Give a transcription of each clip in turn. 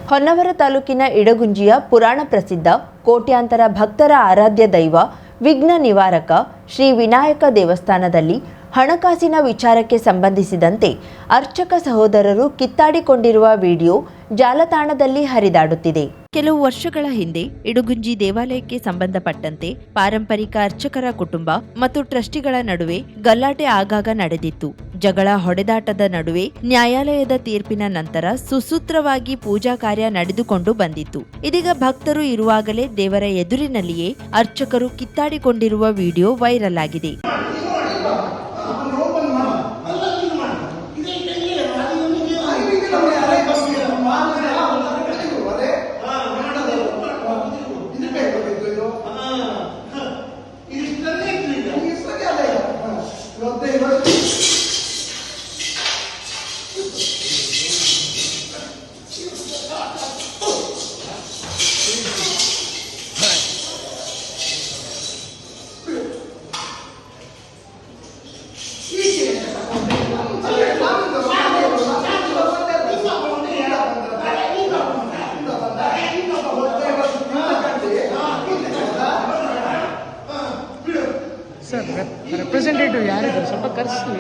ಹೊನ್ನವರ ತಾಲೂಕಿನ ಇಡಗುಂಜಿಯ ಪುರಾಣ ಪ್ರಸಿದ್ಧ ಕೋಟ್ಯಾಂತರ ಭಕ್ತರ ಆರಾಧ್ಯ ದೈವ ವಿಘ್ನ ನಿವಾರಕ ಶ್ರೀ ವಿನಾಯಕ ದೇವಸ್ಥಾನದಲ್ಲಿ ಹಣಕಾಸಿನ ವಿಚಾರಕ್ಕೆ ಸಂಬಂಧಿಸಿದಂತೆ ಅರ್ಚಕ ಸಹೋದರರು ಕಿತ್ತಾಡಿಕೊಂಡಿರುವ ವಿಡಿಯೋ ಜಾಲತಾಣದಲ್ಲಿ ಹರಿದಾಡುತ್ತಿದೆ. ಕೆಲವು ವರ್ಷಗಳ ಹಿಂದೆ ಇಡಗುಂಜಿ ದೇವಾಲಯಕ್ಕೆ ಸಂಬಂಧಪಟ್ಟಂತೆ ಪಾರಂಪರಿಕ ಅರ್ಚಕರ ಕುಟುಂಬ ಮತ್ತು ಟ್ರಸ್ಟಿಗಳ ನಡುವೆ ಗಲಾಟೆ ಆಗಾಗ ನಡೆದಿತ್ತು. ಜಗಳ ಹೊಡೆದಾಟದ ನಡುವೆ ನ್ಯಾಯಾಲಯದ ತೀರ್ಪಿನ ನಂತರ ಸುಸೂತ್ರವಾಗಿ ಪೂಜಾ ಕಾರ್ಯ ನಡೆದುಕೊಂಡು ಬಂದಿತ್ತು. ಇದೀಗ ಭಕ್ತರು ಇರುವಾಗಲೇ ದೇವರ ಎದುರಿನಲ್ಲಿಯೇ ಅರ್ಚಕರು ಕಿತ್ತಾಡಿಕೊಂಡಿರುವ ವಿಡಿಯೋ ವೈರಲ್ ಆಗಿದೆ. ಸರ್, ರೆಪ್ರೆಸೆಂಟೇಟಿವ್ ಯಾರಿದ್ದಾರೆ ಸ್ವಲ್ಪ ಕರೆಸಿ.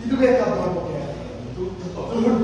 ಇದು ಬೇಕಾದ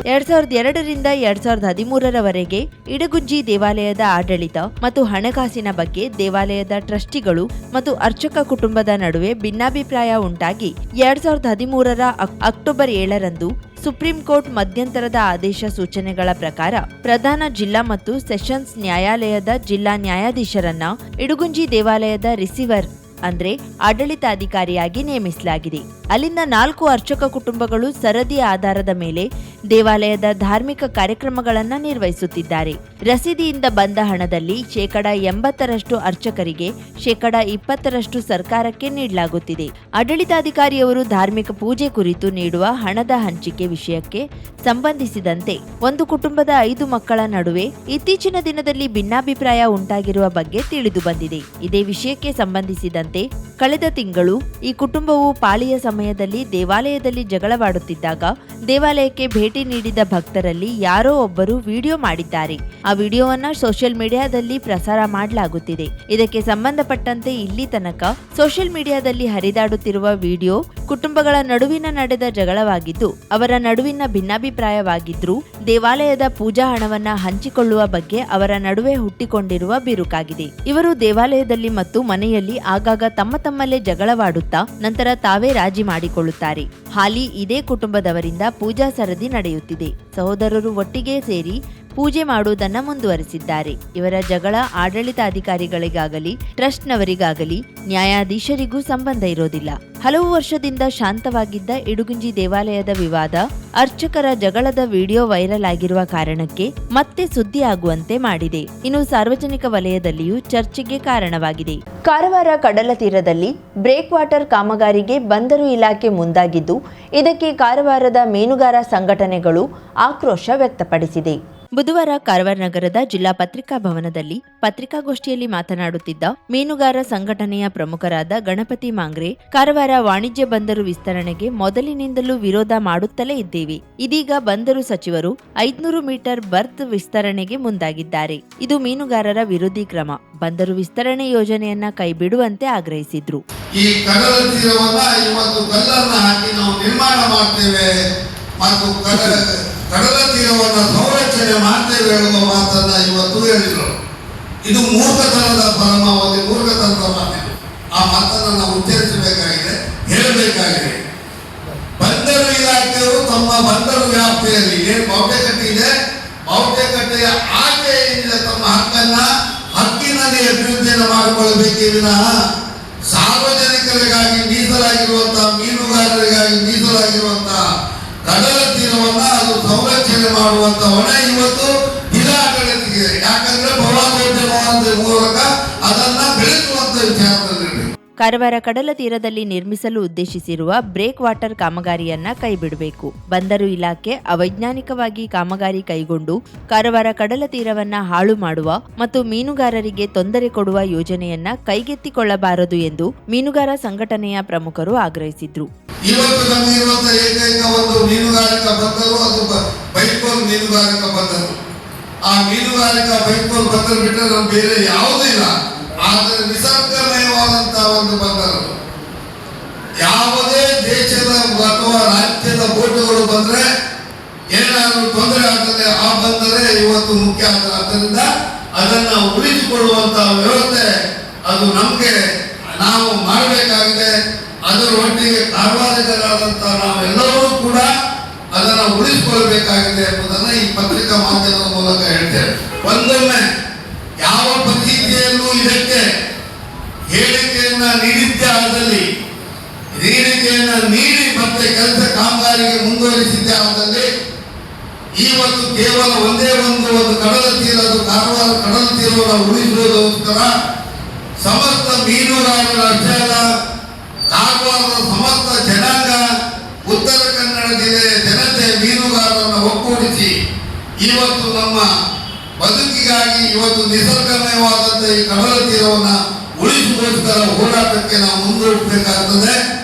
2002ರಿಂದ 2013ರವರೆಗೆ ಇಡಗುಂಜಿ ದೇವಾಲಯದ ಆಡಳಿತ ಮತ್ತು ಹಣಕಾಸಿನ ಬಗ್ಗೆ ದೇವಾಲಯದ ಟ್ರಸ್ಟಿಗಳು ಮತ್ತು ಅರ್ಚಕ ಕುಟುಂಬದ ನಡುವೆ ಭಿನ್ನಾಭಿಪ್ರಾಯ ಉಂಟಾಗಿ 2013ರ ಅಕ್ಟೋಬರ್ 7ರಂದು ಸುಪ್ರೀಂ ಕೋರ್ಟ್ ಮಧ್ಯಂತರದ ಆದೇಶ ಸೂಚನೆಗಳ ಪ್ರಕಾರ ಪ್ರಧಾನ ಜಿಲ್ಲಾ ಮತ್ತು ಸೆಷನ್ಸ್ ನ್ಯಾಯಾಲಯದ ಜಿಲ್ಲಾ ನ್ಯಾಯಾಧೀಶರನ್ನ ಇಡಗುಂಜಿ ದೇವಾಲಯದ ರಿಸೀವರ್ ಅಂದ್ರೆ ಆಡಳಿತಾಧಿಕಾರಿಯಾಗಿ ನೇಮಿಸಲಾಗಿದೆ. ಅಲ್ಲಿಂದ 4 ಅರ್ಚಕ ಕುಟುಂಬಗಳು ಸರದಿ ಆಧಾರದ ಮೇಲೆ ದೇವಾಲಯದ ಧಾರ್ಮಿಕ ಕಾರ್ಯಕ್ರಮಗಳನ್ನು ನಿರ್ವಹಿಸುತ್ತಿದ್ದಾರೆ. ರಸೀದಿಯಿಂದ ಬಂದ ಹಣದಲ್ಲಿ 80% ಅರ್ಚಕರಿಗೆ, 20% ಸರ್ಕಾರಕ್ಕೆ ನೀಡಲಾಗುತ್ತಿದೆ. ಆಡಳಿತಾಧಿಕಾರಿಯವರು ಧಾರ್ಮಿಕ ಪೂಜೆ ಕುರಿತು ನೀಡುವ ಹಣದ ಹಂಚಿಕೆ ವಿಷಯಕ್ಕೆ ಸಂಬಂಧಿಸಿದಂತೆ ಒಂದು ಕುಟುಂಬದ 5 ಮಕ್ಕಳ ನಡುವೆ ಇತ್ತೀಚಿನ ದಿನದಲ್ಲಿ ಭಿನ್ನಾಭಿಪ್ರಾಯ ಉಂಟಾಗಿರುವ ಬಗ್ಗೆ ತಿಳಿದು ಬಂದಿದೆ. ಇದೇ ವಿಷಯಕ್ಕೆ ಸಂಬಂಧಿಸಿದಂತೆ ಕಳೆದ ತಿಂಗಳು ಈ ಕುಟುಂಬವು ಪಾಳಿಯ ಸಮಯದಲ್ಲಿ ದೇವಾಲಯದಲ್ಲಿ ಜಗಳವಾಡುತ್ತಿದ್ದಾಗ ದೇವಾಲಯಕ್ಕೆ ಭೇಟಿ ನೀಡಿದ ಭಕ್ತರಲ್ಲಿ ಯಾರೋ ಒಬ್ಬರು ವಿಡಿಯೋ ಮಾಡಿದ್ದಾರೆ. ಆ ವಿಡಿಯೋವನ್ನ ಸೋಷಿಯಲ್ ಮೀಡಿಯಾದಲ್ಲಿ ಪ್ರಸಾರ ಮಾಡಲಾಗುತ್ತಿದೆ. ಇದಕ್ಕೆ ಸಂಬಂಧಪಟ್ಟಂತೆ ಇಲ್ಲಿ ತನಕ ಸೋಷಿಯಲ್ ಮೀಡಿಯಾದಲ್ಲಿ ಹರಿದಾಡುತ್ತಿರುವ ವಿಡಿಯೋ ಕುಟುಂಬಗಳ ನಡುವಿನ ನಡೆದ ಜಗಳವಾಗಿದ್ದು, ಅವರ ನಡುವಿನ ಭಿನ್ನಾಭಿಪ್ರಾಯವಾಗಿದ್ರೂ ದೇವಾಲಯದ ಪೂಜಾ ಹಣವನ್ನ ಹಂಚಿಕೊಳ್ಳುವ ಬಗ್ಗೆ ಅವರ ನಡುವೆ ಹುಟ್ಟಿಕೊಂಡಿರುವ ಬಿರುಕಾಗಿದೆ. ಇವರು ದೇವಾಲಯದಲ್ಲಿ ಮತ್ತು ಮನೆಯಲ್ಲಿ ಆಗಾಗ ತಮ್ಮಲ್ಲೇ ಜಗಳವಾಡುತ್ತಾ ನಂತರ ತಾವೇ ರಾಜಿ ಮಾಡಿಕೊಳ್ಳುತ್ತಾರೆ. ಹಾಲಿ ಇದೇ ಕುಟುಂಬದವರಿಂದ ಪೂಜಾ ಸರದಿ ನಡೆಯುತ್ತಿದೆ. ಸಹೋದರರು ಒಟ್ಟಿಗೆ ಸೇರಿ ಪೂಜೆ ಮಾಡುವುದನ್ನು ಮುಂದುವರೆಸಿದ್ದಾರೆ. ಇವರ ಜಗಳ ಆಡಳಿತಾಧಿಕಾರಿಗಳಿಗಾಗಲಿ ಟ್ರಸ್ಟ್ನವರಿಗಾಗಲಿ ನ್ಯಾಯಾಧೀಶರಿಗೂ ಸಂಬಂಧ ಇರೋದಿಲ್ಲ. ಹಲವು ವರ್ಷದಿಂದ ಶಾಂತವಾಗಿದ್ದ ಇಡಗುಂಜಿ ದೇವಾಲಯದ ವಿವಾದ ಅರ್ಚಕರ ಜಗಳದ ವಿಡಿಯೋ ವೈರಲ್ ಆಗಿರುವ ಕಾರಣಕ್ಕೆ ಮತ್ತೆ ಸುದ್ದಿ ಆಗುವಂತೆ ಮಾಡಿದೆ. ಇನ್ನು ಸಾರ್ವಜನಿಕ ವಲಯದಲ್ಲಿಯೂ ಚರ್ಚೆಗೆ ಕಾರಣವಾಗಿದೆ. ಕಾರವಾರ ಕಡಲ ತೀರದಲ್ಲಿ ಬ್ರೇಕ್ ವಾಟರ್ ಕಾಮಗಾರಿಗೆ ಬಂದರು ಇಲಾಖೆ ಮುಂದಾಗಿದ್ದು, ಇದಕ್ಕೆ ಕಾರವಾರದ ಮೀನುಗಾರ ಸಂಘಟನೆಗಳು ಆಕ್ರೋಶ ವ್ಯಕ್ತಪಡಿಸಿದೆ. ಬುಧವಾರ ಕಾರವಾರ ನಗರದ ಜಿಲ್ಲಾ ಪತ್ರಿಕಾ ಭವನದಲ್ಲಿ ಪತ್ರಿಕಾಗೋಷ್ಠಿಯಲ್ಲಿ ಮಾತನಾಡುತ್ತಿದ್ದ ಮೀನುಗಾರ ಸಂಘಟನೆಯ ಪ್ರಮುಖರಾದ ಗಣಪತಿ ಮಾಂಗ್ರೆ, ಕಾರವಾರ ವಾಣಿಜ್ಯ ಬಂದರು ವಿಸ್ತರಣೆಗೆ ಮೊದಲಿನಿಂದಲೂ ವಿರೋಧ ಮಾಡುತ್ತಲೇ ಇದ್ದೇವೆ. ಇದೀಗ ಬಂದರು ಸಚಿವರು 500 ಮೀಟರ್ ಬರ್ತ್ ವಿಸ್ತರಣೆಗೆ ಮುಂದಾಗಿದ್ದಾರೆ. ಇದು ಮೀನುಗಾರರ ವಿರೋಧಿ ಕ್ರಮ. ಬಂದರು ವಿಸ್ತರಣೆ ಯೋಜನೆಯನ್ನ ಕೈಬಿಡುವಂತೆ ಆಗ್ರಹಿಸಿದ್ರು. ಈ ಕಡಲ ತೀರವನ್ನ ಇವತ್ತು ಕಲ್ಲನ್ನ ಹಾಕಿ ನಾವು ನಿರ್ಮಾಣ ಮಾಡ್ತೇವೆ ಮತ್ತು ಕಡಲ ತೀರವನ್ನು ಸಂರಕ್ಷಣೆ ಮಾಡ್ತೇವೆ ಹೇಳುವ ಮಾತನ್ನ ಇವತ್ತು ಹೇಳಿದರು. ಇದು ಮೂರ್ಖತನದ ಪರಮಾವಧಿ, ಮೂರ್ಖತನದ ಮಾತಿದೆ. ಆ ಮಾತನ್ನು ನಾವು ಉಚ್ಚರಿಸಬೇಕಾಗಿದೆ, ಹೇಳಬೇಕಾಗಿದೆ. ಬಂದರು ಇಲಾಖೆಯವರು ತಮ್ಮ ಬಂದರು ವ್ಯಾಪ್ತಿಯಲ್ಲಿ ಏನು ಬಾವುಟೆಕಟ್ಟೆ ಇದೆ, ಬಾವುಟೆಕಟ್ಟೆಯ ಆಚೆಯಿಂದ ತಮ್ಮ ಹಕ್ಕಿನಲ್ಲಿ ಅಭಿವೃದ್ಧಿಯನ್ನು ಮಾಡಿಕೊಳ್ಳಬೇಕೇ ವಿನಃ ಸಾರ್ವಜನಿಕರಿಗಾಗಿ ಮೀಸಲಾಗಿರುವಂತಹ, ಮೀನುಗಾರರಿಗಾಗಿ ಮೀಸಲಾಗಿರುವಂತಹ ಕಡಲ ತೀರವನ್ನ ಅದು ಸಂರಕ್ಷಣೆ ಮಾಡುವಂತ ಹೊಣೆ ಇವತ್ತು ಜಿಲ್ಲಾಡಳಿತಕ್ಕೆ. ಯಾಕಂದ್ರೆ ಪ್ರವಾಸೋದ್ಯಮ ಮೂಲಕ ಅದನ್ನ ಬೆಳೆಸುವಂತ ವಿಚಾರದಲ್ಲಿ ಕಾರವಾರ ಕಡಲ ತೀರದಲ್ಲಿ ನಿರ್ಮಿಸಲು ಉದ್ದೇಶಿಸಿರುವ ಬ್ರೇಕ್ ವಾಟರ್ ಕಾಮಗಾರಿಯನ್ನ ಕೈಬಿಡಬೇಕು. ಬಂದರು ಇಲಾಖೆ ಅವೈಜ್ಞಾನಿಕವಾಗಿ ಕಾಮಗಾರಿ ಕೈಗೊಂಡು ಕಾರವಾರ ಕಡಲ ತೀರವನ್ನ ಹಾಳು ಮಾಡುವ ಮತ್ತು ಮೀನುಗಾರರಿಗೆ ತೊಂದರೆ ಕೊಡುವ ಯೋಜನೆಯನ್ನ ಕೈಗೆತ್ತಿಕೊಳ್ಳಬಾರದು ಎಂದು ಮೀನುಗಾರ ಸಂಘಟನೆಯ ಪ್ರಮುಖರು ಆಗ್ರಹಿಸಿದ್ರು. ಇವತ್ತು ನಮಗಿರುವಂತಹ ಏಕೈಕ ಒಂದು ಮೀನುಗಾರಿಕಾ ಬಂದರು ಅದು ಬೈಕೋಲ್ ಮೀನುಗಾರಿಕಾ ಬಂದರು. ಆ ಮೀನುಗಾರಿಕಾ ಬೈಕೋಲ್ ಬಂದರು ಬಿಟ್ಟರೆ ನಮ್ಗೆ ಬೇರೆ ಯಾವುದೂ ಇಲ್ಲ. ಆದರೆ ನಿಸರ್ಗಮಯವಾದಂತಹ ಒಂದು ಬಂದರು. ಯಾವುದೇ ದೇಶದ ಅಥವಾ ರಾಜ್ಯದ ಬೋಟುಗಳು ಬಂದ್ರೆ ಏನಾದರೂ ತೊಂದರೆ ಆಗ್ತದೆ, ಆ ಬಂದರೆ ಇವತ್ತು ಮುಖ್ಯ ಆಗ್ತದೆ. ಆದ್ದರಿಂದ ಅದನ್ನ ಉಳಿಸಿಕೊಳ್ಳುವಂತಹ ವ್ಯವಸ್ಥೆ ಅದು ನಮ್ಗೆ ನಾವು ಮಾಡಬೇಕಾಗಿದೆ. ಅದರ ಒಟ್ಟಿಗೆ ಕಾರವಾರದರಾದಂತಹ ನಾವೆಲ್ಲರೂ ಕೂಡ ಅದನ್ನು ಉಳಿಸಿಕೊಳ್ಳಬೇಕಾಗಿದೆ ಎಂಬುದನ್ನು ಈ ಪತ್ರಿಕಾ ಮಾಧ್ಯಮದ ಮೂಲಕ ಹೇಳ್ತೇವೆ. ಒಂದೊಮ್ಮೆ ಯಾವ ಪರಿಸ್ಥಿತಿಯಲ್ಲೂ ಇದಕ್ಕೆ ಹೇಳಿಕೆಯನ್ನ ನೀಡಿದ್ದೇ ಆದಲ್ಲಿ, ಹೇಳಿಕೆಯನ್ನ ನೀಡಿ ಮತ್ತೆ ಕೆಲಸ ಕಾಮಗಾರಿಗೆ ಮುಂದುವರಿಸಿದ್ದೇ ಆದಲ್ಲಿ ಇವತ್ತು ಕೇವಲ ಒಂದೇ ಒಂದು ಕಡಲ ತೀರ, ಅದು ಕಾರವಾರ ಕಡಲ ತೀರವನ್ನು ಉಳಿಸುವುದಕ್ಕೋಸ್ಕರ ಸಮಸ್ತ ಮೀನುಗಾರರ ಅಷ್ಟೇ ಅಲ್ಲ, ಕಾರವಾರದ ಸಮಸ್ತ ಜನಾಂಗ, ಉತ್ತರ ಕನ್ನಡ ಜಿಲ್ಲೆಯ ಜನತೆ ಮೀನುಗಾರರನ್ನು ಒಕ್ಕೂಡಿಸಿ ಇವತ್ತು ನಮ್ಮ ಬದುಕಿಗಾಗಿ ಇವತ್ತು ನಿಸರ್ಗಮಯವಾದಂಥ ಈ ಕಡಲ ತೀರವನ್ನು ಉಳಿಸುವುದಕ್ಕೋಸ್ಕರ ಹೋರಾಟಕ್ಕೆ ನಾವು ಮುಂದೂಡಬೇಕಾಗುತ್ತದೆ.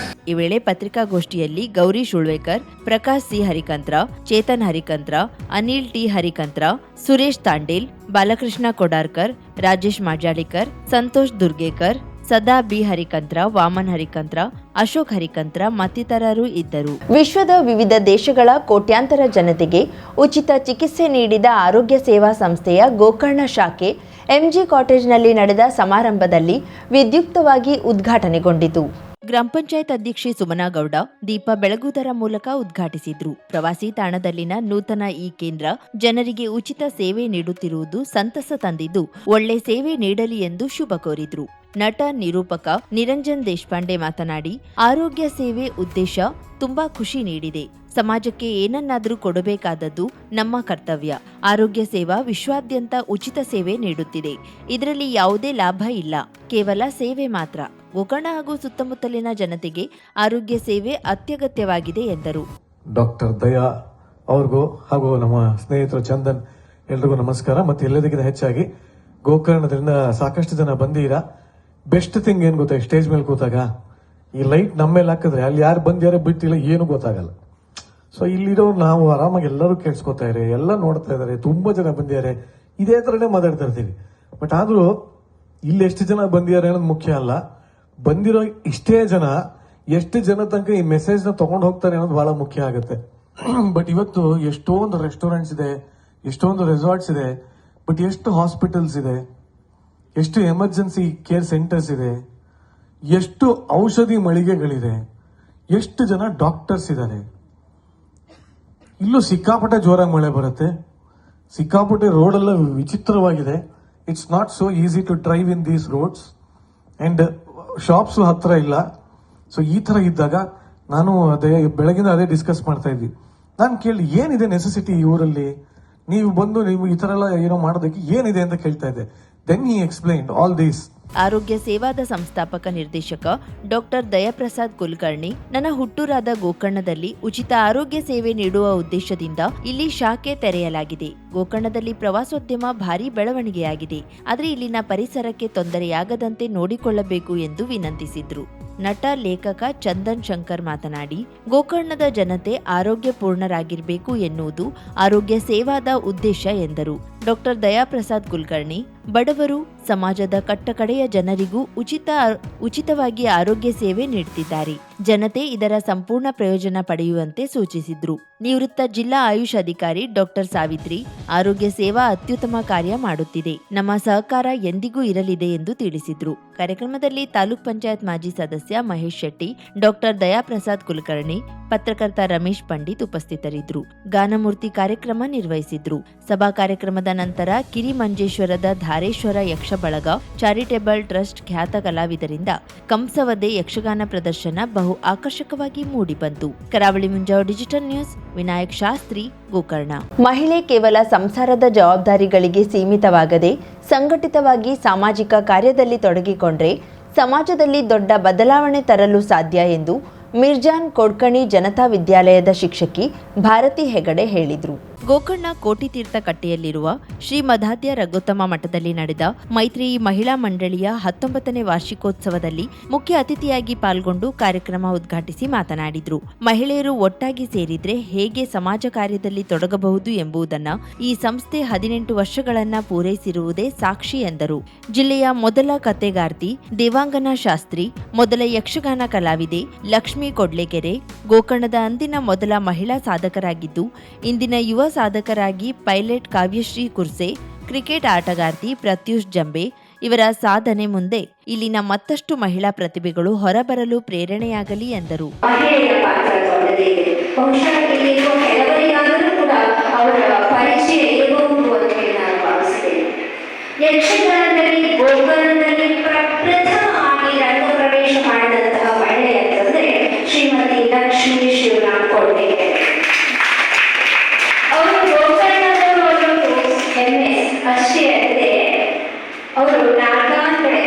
ಈ ವೇಳೆ ಪತ್ರಿಕಾಗೋಷ್ಠಿಯಲ್ಲಿ ಗೌರಿ ಶುಳ್ವೇಕರ್, ಪ್ರಕಾಶ್ ಸಿ ಹರಿಕಂತ್ರ, ಚೇತನ್ ಹರಿಕಂತ್ರ, ಅನಿಲ್ ಟಿ ಹರಿಕಂತ್ರ, ಸುರೇಶ್ ತಾಂಡೇಲ್, ಬಾಲಕೃಷ್ಣ ಕೊಡಾರ್ಕರ್, ರಾಜೇಶ್ ಮಾಜಾಳಿಕರ್, ಸಂತೋಷ್ ದುರ್ಗೇಕರ್, ಸದಾ ಬಿ ಹರಿಕಂತ್ರ, ವಾಮನ್ ಹರಿಕಂತ್ರ, ಅಶೋಕ್ ಹರಿಕಂತ್ರ ಮತ್ತಿತರರು ಇದ್ದರು. ವಿಶ್ವದ ವಿವಿಧ ದೇಶಗಳ ಕೋಟ್ಯಾಂತರ ಜನತೆಗೆ ಉಚಿತ ಚಿಕಿತ್ಸೆ ನೀಡಿದ ಆರೋಗ್ಯ ಸೇವಾ ಸಂಸ್ಥೆಯ ಗೋಕರ್ಣ ಶಾಖೆ ಎಂಜಿ ಕಾಟೇಜ್ನಲ್ಲಿ ನಡೆದ ಸಮಾರಂಭದಲ್ಲಿ ವಿದ್ಯುಕ್ತವಾಗಿ ಉದ್ಘಾಟನೆಗೊಂಡಿತು. ಗ್ರಾಮ ಪಂಚಾಯತ್ ಅಧ್ಯಕ್ಷೆ ಸುಮನಾ ಗೌಡ ದೀಪ ಬೆಳಗುವುದರ ಮೂಲಕ ಉದ್ಘಾಟಿಸಿದ್ರು. ಪ್ರವಾಸಿ ತಾಣದಲ್ಲಿನ ನೂತನ ಈ ಕೇಂದ್ರ ಜನರಿಗೆ ಉಚಿತ ಸೇವೆ ನೀಡುತ್ತಿರುವುದು ಸಂತಸ ತಂದಿದ್ದು, ಒಳ್ಳೆ ಸೇವೆ ನೀಡಲಿ ಎಂದು ಶುಭ ಕೋರಿದ್ರು. ನಟ ನಿರೂಪಕ ನಿರಂಜನ್ ದೇಶಪಾಂಡೆ ಮಾತನಾಡಿ, ಆರೋಗ್ಯ ಸೇವೆ ಉದ್ದೇಶ ತುಂಬಾ ಖುಷಿ ನೀಡಿದೆ. ಸಮಾಜಕ್ಕೆ ಏನನ್ನಾದರೂ ಕೊಡಬೇಕಾದದ್ದು ನಮ್ಮ ಕರ್ತವ್ಯ. ಆರೋಗ್ಯ ಸೇವಾ ವಿಶ್ವಾದ್ಯಂತ ಉಚಿತ ಸೇವೆ ನೀಡುತ್ತಿದೆ. ಇದರಲ್ಲಿ ಯಾವುದೇ ಲಾಭ ಇಲ್ಲ, ಕೇವಲ ಸೇವೆ ಮಾತ್ರ. ಗೋಕರ್ಣ ಹಾಗೂ ಸುತ್ತಮುತ್ತಲಿನ ಜನತೆಗೆ ಆರೋಗ್ಯ ಸೇವೆ ಅತ್ಯಗತ್ಯವಾಗಿದೆ ಎಂದರು. ಡಾಕ್ಟರ್ ದಯಾ ಅವ್ರಿಗೂ ಹಾಗೂ ನಮ್ಮ ಸ್ನೇಹಿತರು ಚಂದನ್ ಎಲ್ರಿಗೂ ನಮಸ್ಕಾರ. ಮತ್ತೆ ಎಲ್ಲದಕ್ಕಿಂತ ಹೆಚ್ಚಾಗಿ ಗೋಕರ್ಣದಿಂದ ಸಾಕಷ್ಟು ಜನ ಬಂದೀರಾ. ಬೆಸ್ಟ್ ಥಿಂಗ್ ಏನ್ ಗೊತ್ತಾ, ಸ್ಟೇಜ್ ಮೇಲೆ ಕೂತಾಗ ಈ ಲೈಟ್ ನಮ್ಮ ಮೇಲೆ ಹಾಕಿದ್ರೆ ಅಲ್ಲಿ ಯಾರು ಬಂದ್ಯಾರೋ ಬಿಟ್ಟಿಲ್ಲ ಏನು ಗೊತ್ತಾಗಲ್ಲ. ಸೊ ಇಲ್ಲಿರೋ ನಾವು ಆರಾಮಾಗಿ ಎಲ್ಲರೂ ಕೇಳಿಸ್ಕೊತಾ ಇದ್ದಾರೆ, ಎಲ್ಲ ನೋಡ್ತಾ ಇದಾರೆ, ತುಂಬಾ ಜನ ಬಂದಿದ್ದಾರೆ, ಇದೇ ತರನೇ ಮಾತಾಡ್ತಾ ಇರ್ತೀವಿ. ಬಟ್ ಆದ್ರೂ ಇಲ್ಲಿ ಎಷ್ಟು ಜನ ಬಂದಿದ್ದಾರೆ ಅನ್ನೋದು ಮುಖ್ಯ ಅಲ್ಲ, ಬಂದಿರೋ ಇಷ್ಟೇ ಜನ ಎಷ್ಟು ಜನ ತನಕ ಈ ಮೆಸೇಜ್ ನ ತಗೊಂಡು ಹೋಗ್ತಾರೆ ಅನ್ನೋದು ಬಹಳ ಮುಖ್ಯ ಆಗುತ್ತೆ. ಬಟ್ ಇವತ್ತು ಎಷ್ಟೊಂದು ರೆಸ್ಟೋರೆಂಟ್ಸ್ ಇದೆ, ಎಷ್ಟೊಂದು ರೆಸಾರ್ಟ್ಸ್ ಇದೆ, ಬಟ್ ಎಷ್ಟು ಹಾಸ್ಪಿಟಲ್ಸ್ ಇದೆ, ಎಷ್ಟು ಎಮರ್ಜೆನ್ಸಿ ಕೇರ್ ಸೆಂಟರ್ಸ್ ಇದೆ, ಎಷ್ಟು ಔಷಧಿ ಮಳಿಗೆಗಳಿದೆ, ಎಷ್ಟು ಜನ ಡಾಕ್ಟರ್ಸ್ ಇದ್ದಾರೆ. ಇಲ್ಲೂ ಸಿಕ್ಕಾಪಟ್ಟೆ ಜೋರಾಗಿ ಮಳೆ ಬರುತ್ತೆ, ಸಿಕ್ಕಾಪಟ್ಟೆ ರೋಡ್ ಎಲ್ಲ ವಿಚಿತ್ರವಾಗಿದೆ. It's not so easy to drive in these roads and shops ಹತ್ರ ಇಲ್ಲ. ಸೊ ಈ ತರ ಇದ್ದಾಗ ನಾನು ಬೆಳಗಿನ ಅದೇ ಡಿಸ್ಕಸ್ ಮಾಡ್ತಾ ಇದ್ವಿ. ನಾನು ಕೇಳಿ ಏನಿದೆ ನೆಸೆಸಿಟಿ ಈ ಊರಲ್ಲಿ, ನೀವು ಬಂದು ನೀವು ಈ ತರ ಎಲ್ಲ ಏನೋ ಮಾಡೋದಕ್ಕೆ ಏನಿದೆ ಅಂತ ಕೇಳ್ತಾ ಇದ್ದೆ. Then he explained all these. ಆರೋಗ್ಯ ಸೇವಾದ ಸಂಸ್ಥಾಪಕ ನಿರ್ದೇಶಕ ಡಾಕ್ಟರ್ ದಯಾಪ್ರಸಾದ್ ಕುಲಕರ್ಣಿ, ನನ್ನ ಹುಟ್ಟೂರಾದ ಗೋಕರ್ಣದಲ್ಲಿ ಉಚಿತ ಆರೋಗ್ಯ ಸೇವೆ ನೀಡುವ ಉದ್ದೇಶದಿಂದ ಇಲ್ಲಿ ಶಾಖೆ ತೆರೆಯಲಾಗಿದೆ. ಗೋಕರ್ಣದಲ್ಲಿ ಪ್ರವಾಸೋದ್ಯಮ ಭಾರಿ ಬೆಳವಣಿಗೆಯಾಗಿದೆ, ಆದರೆ ಇಲ್ಲಿನ ಪರಿಸರಕ್ಕೆ ತೊಂದರೆಯಾಗದಂತೆ ನೋಡಿಕೊಳ್ಳಬೇಕು ಎಂದು ವಿನಂತಿಸಿದ್ರು. ನಟ ಲೇಖಕ ಚಂದನ್ ಶಂಕರ್ ಮಾತನಾಡಿ, ಗೋಕರ್ಣದ ಜನತೆ ಆರೋಗ್ಯಪೂರ್ಣರಾಗಿರಬೇಕು ಎನ್ನುವುದು ಆರೋಗ್ಯ ಸೇವಾದ ಉದ್ದೇಶ ಎಂದರು. ಡಾಕ್ಟರ್ ದಯಾಪ್ರಸಾದ್ ಕುಲಕರ್ಣಿ, ಬಡವರು, ಸಮಾಜದ ಕಟ್ಟಕಡೆಯ ಜನರಿಗೂ ಉಚಿತವಾಗಿ ಆರೋಗ್ಯ ಸೇವೆ ನೀಡುತ್ತಿದ್ದಾರೆ. ಜನತೆ ಇದರ ಸಂಪೂರ್ಣ ಪ್ರಯೋಜನ ಪಡೆಯುವಂತೆ ಸೂಚಿಸಿದ್ರು. ನಿವೃತ್ತ ಜಿಲ್ಲಾ ಆಯುಷ್ ಅಧಿಕಾರಿ ಡಾಕ್ಟರ್ ಸಾವಿತ್ರಿ, ಆರೋಗ್ಯ ಸೇವಾ ಅತ್ಯುತ್ತಮ ಕಾರ್ಯ ಮಾಡುತ್ತಿದೆ, ನಮ್ಮ ಸಹಕಾರ ಎಂದಿಗೂ ಇರಲಿದೆ ಎಂದು ತಿಳಿಸಿದ್ರು. ಕಾರ್ಯಕ್ರಮದಲ್ಲಿ ತಾಲೂಕ್ ಪಂಚಾಯತ್ ಮಾಜಿ ಸದಸ್ಯ ಮಹೇಶ್ ಶೆಟ್ಟಿ, ಡಾಕ್ಟರ್ ದಯಾಪ್ರಸಾದ್ ಕುಲಕರ್ಣಿ, ಪತ್ರಕರ್ತ ರಮೇಶ್ ಪಂಡಿತ್ ಉಪಸ್ಥಿತರಿದ್ದರು. ಗಾನಮೂರ್ತಿ ಕಾರ್ಯಕ್ರಮ ನಿರ್ವಹಿಸಿದ್ರು. ಸಭಾ ಕಾರ್ಯಕ್ರಮದ ನಂತರ ಕಿರಿಮಂಜೇಶ್ವರದ ಧಾರೇಶ್ವರ ಯಕ್ಷ ಬಳಗ ಚಾರಿಟೇಬಲ್ ಟ್ರಸ್ಟ್ ಖ್ಯಾತ ಕಲಾವಿದರಿಂದ ಕಂಸವದೆ ಯಕ್ಷಗಾನ ಪ್ರದರ್ಶನ ಬಹು ಆಕರ್ಷಕವಾಗಿ ಮೂಡಿಬಂತು. ಕರಾವಳಿ ಮುಂಜಾವು ಡಿಜಿಟಲ್ ನ್ಯೂಸ್, ವಿನಾಯಕ್ ಶಾಸ್ತ್ರಿ, ಗೋಕರ್ಣ. ಮಹಿಳೆ ಕೇವಲ ಸಂಸಾರದ ಜವಾಬ್ದಾರಿಗಳಿಗೆ ಸೀಮಿತವಾಗದೆ ಸಂಘಟಿತವಾಗಿ ಸಾಮಾಜಿಕ ಕಾರ್ಯದಲ್ಲಿ ತೊಡಗಿಕೊಂಡ್ರೆ ಸಮಾಜದಲ್ಲಿ ದೊಡ್ಡ ಬದಲಾವಣೆ ತರಲು ಸಾಧ್ಯ ಎಂದು ಮಿರ್ಜಾನ್ ಕೊಡ್ಕಣಿ ಜನತಾ ವಿದ್ಯಾಲಯದ ಶಿಕ್ಷಕಿ ಭಾರತಿ ಹೆಗಡೆ ಹೇಳಿದರು. ಗೋಕರ್ಣ ಕೋಟಿತೀರ್ಥ ಕಟ್ಟೆಯಲ್ಲಿರುವ ಶ್ರೀ ಮಧಾದ್ಯ ರಘುತ್ತಮ ಮಠದಲ್ಲಿ ನಡೆದ ಮೈತ್ರೇಯಿ ಮಹಿಳಾ ಮಂಡಳಿಯ 19ನೇ ವಾರ್ಷಿಕೋತ್ಸವದಲ್ಲಿ ಮುಖ್ಯ ಅತಿಥಿಯಾಗಿ ಪಾಲ್ಗೊಂಡು ಕಾರ್ಯಕ್ರಮ ಉದ್ಘಾಟಿಸಿ ಮಾತನಾಡಿದರು. ಮಹಿಳೆಯರು ಒಟ್ಟಾಗಿ ಸೇರಿದ್ರೆ ಹೇಗೆ ಸಮಾಜ ಕಾರ್ಯದಲ್ಲಿ ತೊಡಗಬಹುದು ಎಂಬುದನ್ನು ಈ ಸಂಸ್ಥೆ 18 ವರ್ಷಗಳನ್ನ ಪೂರೈಸಿರುವುದೇ ಸಾಕ್ಷಿ ಎಂದರು. ಜಿಲ್ಲೆಯ ಮೊದಲ ಕತೆಗಾರ್ತಿ ದೇವಾಂಗನ ಶಾಸ್ತ್ರಿ, ಮೊದಲ ಯಕ್ಷಗಾನ ಕಲಾವಿದೆ ಲಕ್ಷ್ಮೀ ಕೊಡ್ಲೆಗೆರೆ, ಗೋಕರ್ಣದ ಅಂದಿನ ಮೊದಲ ಮಹಿಳಾ ಸಾಧಕರಾಗಿದ್ದು ಇಂದಿನ ಯುವ ಸಾಧಕರಾಗಿ ಪೈಲಟ್ ಕಾವ್ಯಶ್ರೀ ಕುರ್ಸೆ, ಕ್ರಿಕೆಟ್ ಆಟಗಾರ್ತಿ ಪ್ರತ್ಯೂಷ್ ಜಂಬೆ ಇವರ ಸಾಧನೆ ಮುಂದೆ ಇಲ್ಲಿನ ಮತ್ತಷ್ಟು ಮಹಿಳಾ ಪ್ರತಿಭೆಗಳು ಹೊರಬರಲು ಪ್ರೇರಣೆಯಾಗಲಿ ಎಂದರು. ಮಹಿಳೆಯ ಪಾತ್ರ ದೊಡ್ಡದೇ ಇದೆ. ಬಹುಶಃ ಇಲ್ಲಿರುವ ಕೆಲವರಿಗಾದರೂ ಕೂಡ ಅವರ ಪರಿಚಯ ಇರಬಹುದು ಅಂತ ಹೇಳಿ ನಾನು ಭಾವಿಸ್ತೇನೆ. ಯಕ್ಷಗಾನದಲ್ಲಿ ಗೋಕರ್ಣದಲ್ಲಿ ಪ್ರಪ್ರಥಮವಾಗಿ ರಂಗ ಪ್ರವೇಶ ಮಾಡಿದಂತಹ ಮಹಿಳೆ ಅಂತಂದ್ರೆ ಶ್ರೀಮತಿ ಲಕ್ಷ್ಮೀ ಶಿವರಾಮ್ ಕೊಡ್ಲೆಗೆರೆ. ಅವರು ಗೋಕರ್ಣದವರು ಅನ್ನೋದು ಹೆಮ್ಮೆ ಅಷ್ಟೇ ಅಲ್ಲದೆ ಅವರು ನಾಗಾಂಗಡೆ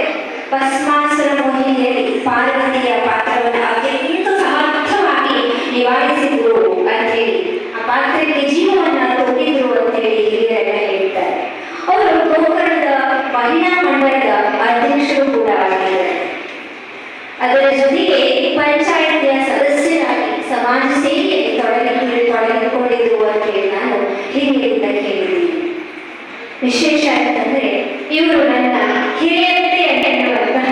ಭಸ್ಮಾಸುರ ಮೋಹಿನಿಯಲ್ಲಿ ಪಾರ್ವತಿಯ ಪಾತ್ರವನ್ನು ಅತ್ಯಂತ ಸಮರ್ಥವಾಗಿ ನಿವಾರಿಸಿದ್ರು ಅಂತ ಹೇಳಿ, ಆ ಪಾತ್ರಕ್ಕೆ ಜೀವವನ್ನ ತುಂಬಿದ್ರು ಅಂತ ಹೇಳಿ ಹಿರಿಯರೆಲ್ಲ ಹೇಳ್ತಾರೆ. ಅವರು ಗೋಕರ್ಣದ ಮಹಿಳಾ ಮಂಡಳದ ಅಧ್ಯಕ್ಷರು ಕೂಡ ಆಗಿದ್ದಾರೆ. ಅದರ ಜೊತೆಗೆ ಪಂಚಾಯತಿಯ ಸದಸ್ಯರಾಗಿ ಸಮಾಜ ಸೇವೆಯಲ್ಲಿ ತೊಡಗಿಕೊಂಡಿದ್ರು ಅಂತ ಹೇಳಿ ನಾನು ಹಿರಿಯರಿಂದ ಕೇಳಿದ್ದೀನಿ. ವಿಶೇಷ ಅಂತಂದ್ರೆ ಇವರು ನನ್ನ ಹಿರಿಯತೆ ಎನ್ನುವಂತಹ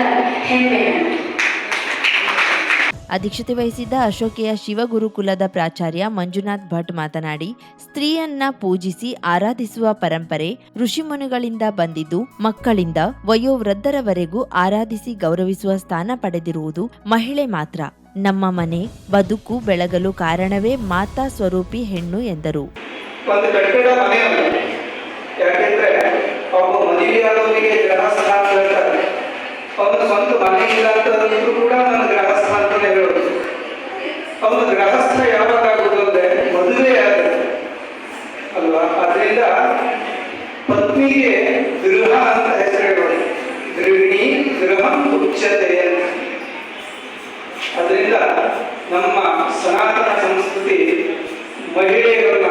ಹೆಮ್ಮೆ. ಅಧ್ಯಕ್ಷತೆ ವಹಿಸಿದ್ದ ಅಶೋಕೆಯ ಶಿವಗುರುಕುಲದ ಪ್ರಾಚಾರ್ಯ ಮಂಜುನಾಥ್ ಭಟ್ ಮಾತನಾಡಿ, ಸ್ತ್ರೀಯನ್ನ ಪೂಜಿಸಿ ಆರಾಧಿಸುವ ಪರಂಪರೆ ಋಷಿಮುನಿಗಳಿಂದ ಬಂದಿದ್ದು, ಮಕ್ಕಳಿಂದ ವಯೋವೃದ್ಧರವರೆಗೂ ಆರಾಧಿಸಿ ಗೌರವಿಸುವ ಸ್ಥಾನ ಪಡೆದಿರುವುದು ಮಹಿಳೆ ಮಾತ್ರ. ನಮ್ಮ ಮನೆ ಬದುಕು ಬೆಳಗಲು ಕಾರಣವೇ ಮಾತಾ ಸ್ವರೂಪಿ ಹೆಣ್ಣು ಎಂದರು. ಒಂದು ಕಟ್ಟಡ ಮನೆ ಯಾಕೆಂದ್ರೆ ಒಬ್ಬ ಮದುವೆಯಾದವರಿಗೆ ಗ್ರಹಸ್ಥ ಅಂತ ಹೇಳ್ತಾರೆ. ಅವನು ಸ್ವಂತ ಮನೆ ಇಲ್ಲ ಅಂತಂದ್ರೂ ಕೂಡ ನನ್ನ ಗ್ರಹಸ್ಥ ಅಂತಾನೆ ಹೇಳೋದು. ಅವನು ಗ್ರಹಸ್ಥ ಯಾವಾಗ ಆಗುವುದು ಅಂದ್ರೆ ಮದುವೆ ಅಲ್ವಾ. ಅದರಿಂದ ಪತ್ನಿಗೆ ಗೃಹ ಅಂತ ಹೆಸರಿಡೋದು. ಗೃಹಿಣಿ ಗೃಹಂ ಉಚ್ಯತೆ ಅಂತ. ಅದರಿಂದ ನಮ್ಮ ಸನಾತನ ಸಂಸ್ಕೃತಿ ಮಹಿಳೆಯರನ್ನ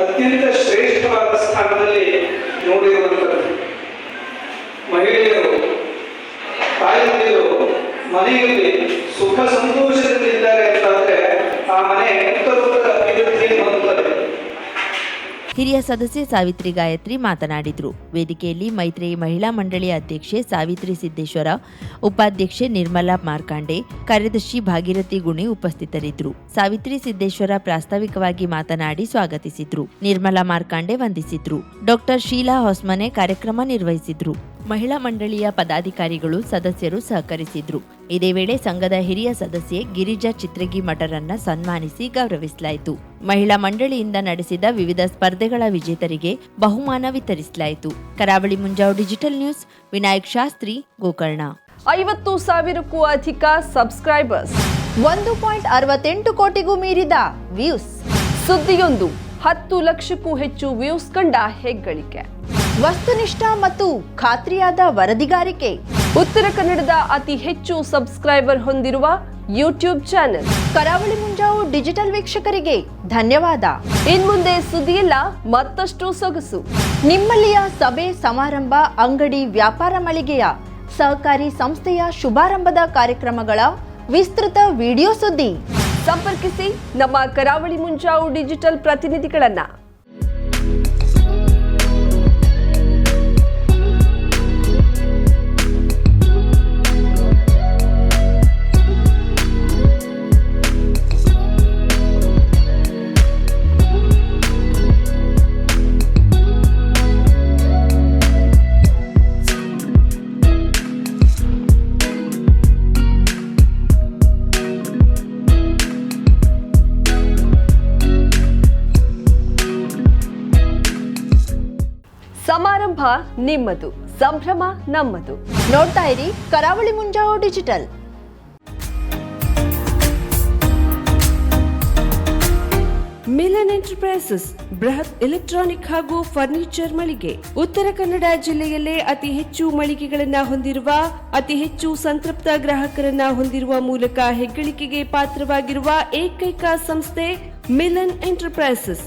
ಅತ್ಯಂತ ಶ್ರೇಷ್ಠವಾದ ಸ್ಥಾನದಲ್ಲಿ ನೋಡಿರುವಂಥದ್ದು. ಮಹಿಳೆಯರು ತಾಯಂದಿರು ಮನೆಯಲ್ಲಿ ಸುಖ ಸಂತೋಷದಲ್ಲಿದ್ದಾರೆ ಅಂತಾದ್ರೆ ಆ ಮನೆ ಉತ್ತರೋತ್ತರ ಅಭಿವೃದ್ಧಿ ಹೊಂದುತ್ತದೆ. ಹಿರಿಯ ಸದಸ್ಯೆ ಸಾವಿತ್ರಿ ಗಾಯತ್ರಿ ಮಾತನಾಡಿದರು. ವೇದಿಕೆಯಲ್ಲಿ ಮೈತ್ರೇಯಿ ಮಹಿಳಾ ಮಂಡಳಿಯ ಅಧ್ಯಕ್ಷೆ ಸಾವಿತ್ರಿ ಸಿದ್ದೇಶ್ವರ, ಉಪಾಧ್ಯಕ್ಷೆ ನಿರ್ಮಲಾ ಮಾರ್ಕಾಂಡೆ, ಕಾರ್ಯದರ್ಶಿ ಭಾಗೀರಥಿ ಗುಣಿ ಉಪಸ್ಥಿತರಿದ್ದರು. ಸಾವಿತ್ರಿ ಸಿದ್ದೇಶ್ವರ ಪ್ರಾಸ್ತಾವಿಕವಾಗಿ ಮಾತನಾಡಿ ಸ್ವಾಗತಿಸಿದ್ರು. ನಿರ್ಮಲಾ ಮಾರ್ಕಾಂಡೆ ವಂದಿಸಿದ್ರು. ಡಾಕ್ಟರ್ ಶೀಲಾ ಹೊಸ್ಮನೆ ಕಾರ್ಯಕ್ರಮ ನಿರ್ವಹಿಸಿದ್ರು. ಮಹಿಳಾ ಮಂಡಳಿಯ ಪದಾಧಿಕಾರಿಗಳು ಸದಸ್ಯರು ಸಹಕರಿಸಿದ್ರು. ಇದೇ ವೇಳೆ ಸಂಘದ ಹಿರಿಯ ಸದಸ್ಯೆ ಗಿರಿಜಾ ಚಿತ್ರಗಿ ಮಠರನ್ನ ಸನ್ಮಾನಿಸಿ ಗೌರವಿಸಲಾಯಿತು. ಮಹಿಳಾ ಮಂಡಳಿಯಿಂದ ನಡೆಸಿದ ವಿವಿಧ ಸ್ಪರ್ಧೆಗಳ ವಿಜೇತರಿಗೆ ಬಹುಮಾನ ವಿತರಿಸಲಾಯಿತು. ಕರಾವಳಿ ಮುಂಜಾವು ಡಿಜಿಟಲ್ ನ್ಯೂಸ್, ವಿನಾಯಕ್ ಶಾಸ್ತ್ರಿ, ಗೋಕರ್ಣ. 50,000ಕ್ಕೂ ಅಧಿಕ ಸಬ್ಸ್ಕ್ರೈಬರ್ಸ್, 1.68 ಕೋಟಿಗೂ ಮೀರಿದ ವ್ಯೂಸ್, ಸುದ್ದಿಯೊಂದು 10 ಲಕ್ಷಕ್ಕೂ ಹೆಚ್ಚು ವ್ಯೂಸ್ ಕಂಡ ಹೆಗ್ಗಳಿಕೆ, ವಸ್ತುನಿಷ್ಠ ಮತ್ತು ಖಾತ್ರಿಯಾದ ವರದಿಗಾರಿಕೆ, ಉತ್ತರ ಕನ್ನಡದ ಅತಿ ಹೆಚ್ಚು ಸಬ್ಸ್ಕ್ರೈಬರ್ ಹೊಂದಿರುವ ಯೂಟ್ಯೂಬ್ ಚಾನೆಲ್ ಕರಾವಳಿ ಮುಂಜಾವು ಡಿಜಿಟಲ್ ವೀಕ್ಷಕರಿಗೆ ಧನ್ಯವಾದ. ಇನ್ಮುಂದೆ ಸುದ್ದಿಯಲ್ಲ ಮತ್ತಷ್ಟು ಸೊಗಸು. ನಿಮ್ಮಲ್ಲಿಯ ಸಭೆ ಸಮಾರಂಭ, ಅಂಗಡಿ ವ್ಯಾಪಾರ ಮಳಿಗೆಯ ಸಹಕಾರಿ ಸಂಸ್ಥೆಯ ಶುಭಾರಂಭದ ಕಾರ್ಯಕ್ರಮಗಳ ವಿಸ್ತೃತ ವಿಡಿಯೋ ಸುದ್ದಿ ಸಂಪರ್ಕಿಸಿ ನಮ್ಮ ಕರಾವಳಿ ಮುಂಜಾವು ಡಿಜಿಟಲ್ ಪ್ರತಿನಿಧಿಗಳನ್ನ. ಸಮಾರಂಭ ನಿಮ್ಮದು, ಸಂಭ್ರಮ ನಮ್ಮದು. ನೋಡ್ತಾ ಇರಿ ಕರಾವಳಿ ಮುಂಜಾವು ಡಿಜಿಟಲ್. ಮಿಲನ್ ಎಂಟರ್ಪ್ರೈಸಸ್ ಬೃಹತ್ ಎಲೆಕ್ಟ್ರಾನಿಕ್ ಹಾಗೂ ಫರ್ನಿಚರ್ ಮಳಿಗೆ. ಉತ್ತರ ಕನ್ನಡ ಜಿಲ್ಲೆಯಲ್ಲೇ ಅತಿ ಹೆಚ್ಚು ಮಳಿಗೆಗಳನ್ನ ಹೊಂದಿರುವ, ಅತಿ ಹೆಚ್ಚು ಸಂತೃಪ್ತ ಗ್ರಾಹಕರನ್ನ ಹೊಂದಿರುವ ಮೂಲಕ ಹೆಗ್ಗಳಿಕೆಗೆ ಪಾತ್ರವಾಗಿರುವ ಏಕೈಕ ಸಂಸ್ಥೆ ಮಿಲನ್ ಎಂಟರ್ಪ್ರೈಸಸ್.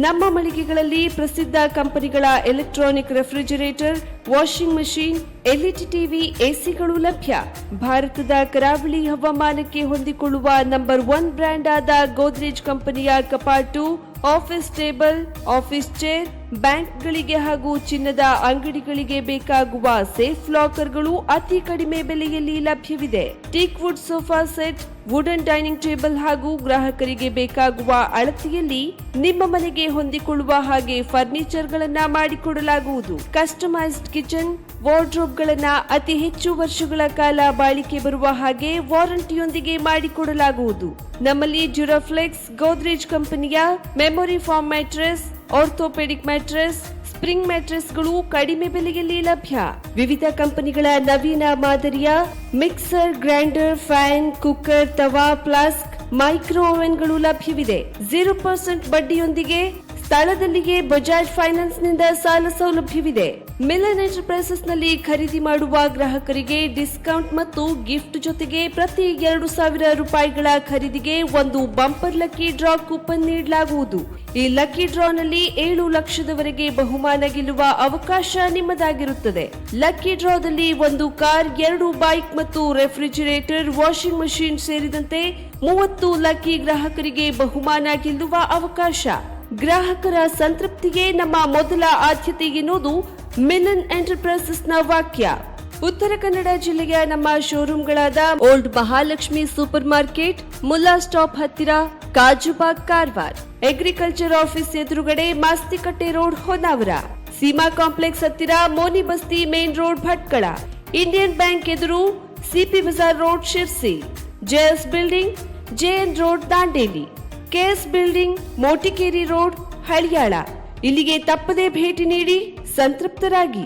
ನಮ್ಮ ಮಳಿಗೆಗಳಲ್ಲಿ ಪ್ರಸಿದ್ಧ ಕಂಪನಿಗಳ electronic refrigerator, washing machine, LED TV, ಎಸಿಗಳು ಲಭ್ಯ. ಭಾರತದ ಕರಾವಳಿ ಹವಾಮಾನಕ್ಕೆ ಹೊಂದಿಕೊಳ್ಳುವ ನಂಬರ್ 1 ಬ್ರ್ಯಾಂಡ್ ಆದ ಗೋದ್ರೇಜ್ ಕಂಪನಿಯ ಕಪಾಟು, ಆಫೀಸ್ ಟೇಬಲ್, ಆಫೀಸ್ ಚೇರ್, ಬ್ಯಾಂಕ್ಗಳಿಗೆ ಹಾಗೂ ಚಿನ್ನದ ಅಂಗಡಿಗಳಿಗೆ ಬೇಕಾಗುವ ಸೇಫ್ ಲಾಕರ್ಗಳು ಅತಿ ಕಡಿಮೆ ಬೆಲೆಯಲ್ಲಿ ಲಭ್ಯವಿದೆ. Teak wood sofa set, wooden dining table ಹಾಗೂ ಗ್ರಾಹಕರಿಗೆ ಬೇಕಾಗುವ ಅಳತೆಯಲ್ಲಿ ನಿಮ್ಮ ಮನೆಗೆ ಹೊಂದಿಕೊಳ್ಳುವ ಹಾಗೆ ಫರ್ನಿಚರ್ಗಳನ್ನ ಮಾಡಿಕೊಡಲಾಗುವುದು. ಕಸ್ಟಮೈಸ್ಡ್ ಕಿಚನ್, ವಾರ್ಡ್ರೋಬ್ಗಳನ್ನ ಅತಿ ಹೆಚ್ಚು ವರ್ಷಗಳ ಕಾಲ ಬಾಳಿಕೆ ಬರುವ ಹಾಗೆ ವಾರಂಟಿಯೊಂದಿಗೆ ಮಾಡಿಕೊಡಲಾಗುವುದು. ನಮ್ಮಲ್ಲಿ ಡ್ಯೂರಾಫ್ಲೆಕ್ಸ್, ಗೋದ್ರೇಜ್ ಕಂಪನಿಯ memory foam mattress, orthopaedic mattress, spring ಮ್ಯಾಟ್ರೆಸ್ಗಳು ಕಡಿಮೆ ಬೆಲೆಯಲ್ಲಿ ಲಭ್ಯ. ವಿವಿಧ ಕಂಪನಿಗಳ ನವೀನ ಮಾದರಿಯ ಮಿಕ್ಸರ್, ಗ್ರೈಂಡರ್, ಫ್ಯಾನ್, ಕುಕ್ಕರ್, ತವಾ, ಫ್ಲಾಸ್ಕ್, ಮೈಕ್ರೋ ಓವೆನ್ಗಳು ಲಭ್ಯವಿದೆ. 0% ಬಡ್ಡಿಯೊಂದಿಗೆ ಸ್ಥಳದಲ್ಲಿಯೇ ಬಜಾಜ್ ಫೈನಾನ್ಸ್ ನಿಂದ ಸಾಲ ಸೌಲಭ್ಯವಿದೆ. ಮಿಲನ್ ಎಂಟರ್ಪ್ರೈಸಸ್ ನಲ್ಲಿ ಖರೀದಿ ಮಾಡುವ ಗ್ರಾಹಕರಿಗೆ ಡಿಸ್ಕೌಂಟ್ ಮತ್ತು ಗಿಫ್ಟ್ ಜೊತೆಗೆ ಪ್ರತಿ 2,000 ರೂಪಾಯಿಗಳ ಖರೀದಿಗೆ ಒಂದು ಬಂಪರ್ ಲಕ್ಕಿ ಡ್ರಾ ಕೂಪನ್ ನೀಡಲಾಗುವುದು. ಈ ಲಕ್ಕಿ ಡ್ರಾನಲ್ಲಿ 7 ಲಕ್ಷದವರೆಗೆ ಬಹುಮಾನ ಗೆಲ್ಲುವ ಅವಕಾಶ ನಿಮ್ಮದಾಗಿರುತ್ತದೆ. ಲಕ್ಕಿ ಡ್ರಾದಲ್ಲಿ 1 ಕಾರ್, 2 ಬೈಕ್ ಮತ್ತು ರೆಫ್ರಿಜರೇಟರ್, ವಾಷಿಂಗ್ ಮಷೀನ್ ಸೇರಿದಂತೆ 30 ಲಕ್ಕಿ ಗ್ರಾಹಕರಿಗೆ ಬಹುಮಾನ ಗೆಲ್ಲುವ ಅವಕಾಶ. ಗ್ರಾಹಕರ ಸಂತೃಪ್ತಿಗೆ ನಮ್ಮ ಮೊದಲ ಆದ್ಯತೆ ಎನ್ನುವುದು ಮಿಲನ್ ಎಂಟರ್ಪ್ರೈಸಸ್ನ ವಾಕ್ಯ. ಉತ್ತರ ಕನ್ನಡ ಜಿಲ್ಲೆಯ ನಮ್ಮ ಶೋರೂಮ್ಗಳಾದ old Mahalakshmi super market, Mulla stop ಹತ್ತಿರ, ಕಾಜುಬಾಗ್, ಕಾರವಾರ, ಅಗ್ರಿಕಲ್ಚರ್ ಆಫೀಸ್ ಎದುರುಗಡೆ, ಮಾಸ್ತಿಕಟ್ಟೆ ರೋಡ್, ಹೊನ್ನಾವರ, ಸೀಮಾ ಕಾಂಪ್ಲೆಕ್ಸ್ ಹತ್ತಿರ, Moni Basti main road, Bhatkal, Indian bank ಎದುರು, CP Bazaar road, Sirsi, JS building, JN road, Dandeli, KS building, Motikeri road, Haliyal. ಇಲ್ಲಿಗೆ ತಪ್ಪದೇ ಭೇಟಿ ನೀಡಿ ಸಂತೃಪ್ತರಾಗಿ.